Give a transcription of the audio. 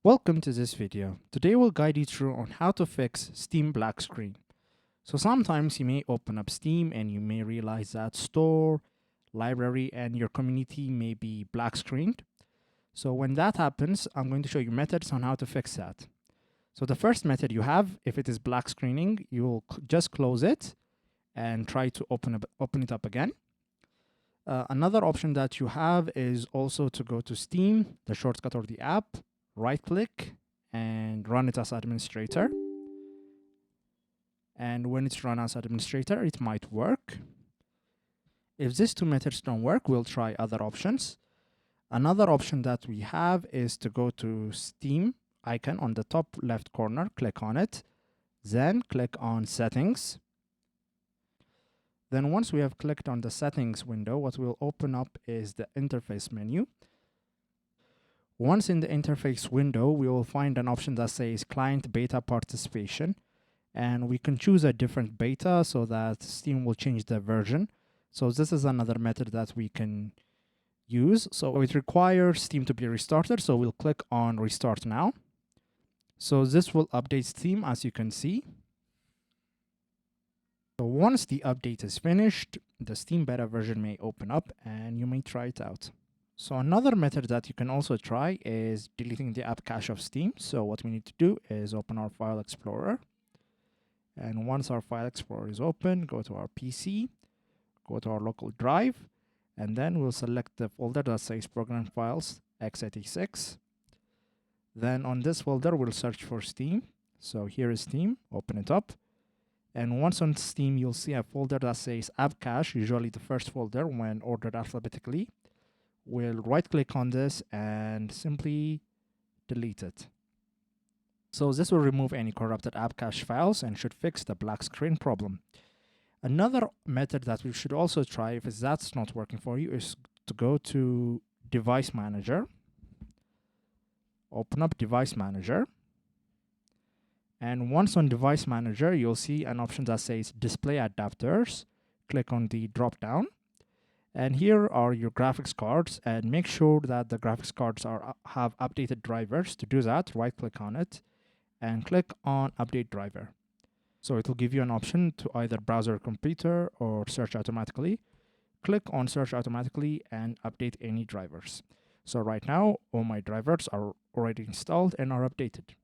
Welcome to this video. Today we'll guide you through on how to fix Steam black screen. So sometimes you may open up Steam and you may realize that store, library, and your community may be black screened. So when that happens, I'm going to show you methods on how to fix that. So the first method you have, if it is black screening, you'll just close it and try to open it up again. Another option that you have is also to go to Steam, the shortcut or the app, right click and run it as administrator. And when it's run as administrator, it might work. If these two methods don't work, we'll try other options. Another option that we have is to go to Steam icon on the top left corner, click on it, then click on settings. Then once we have clicked on the settings window, what will open up is the interface menu. Once in the interface window, we will find an option that says client beta participation, and we can choose a different beta so that Steam will change the version. So this is another method that we can use. So it requires Steam to be restarted, so we'll click on restart now. So this will update Steam, as you can see. So once the update is finished, the Steam beta version may open up and you may try it out. So another method that you can also try is deleting the app cache of Steam. So what we need to do is open our File Explorer. And once our File Explorer is open, go to our PC, go to our local drive, and then we'll select the folder that says Program Files x86. Then on this folder, we'll search for Steam. So here is Steam, open it up. And once on Steam, you'll see a folder that says App Cache, usually the first folder when ordered alphabetically. We'll right click on this and simply delete it. So this will remove any corrupted app cache files and should fix the black screen problem. Another method that we should also try, if that's not working for you, is to go to Device Manager, open up Device Manager. And once on Device Manager, you'll see an option that says Display Adapters. Click on the drop down. And here are your graphics cards, and make sure that the graphics cards have updated drivers. To do that, right click on it and click on Update Driver. So it will give you an option to either browse your computer or search automatically. Click on Search Automatically and update any drivers. So right now, all my drivers are already installed and are updated.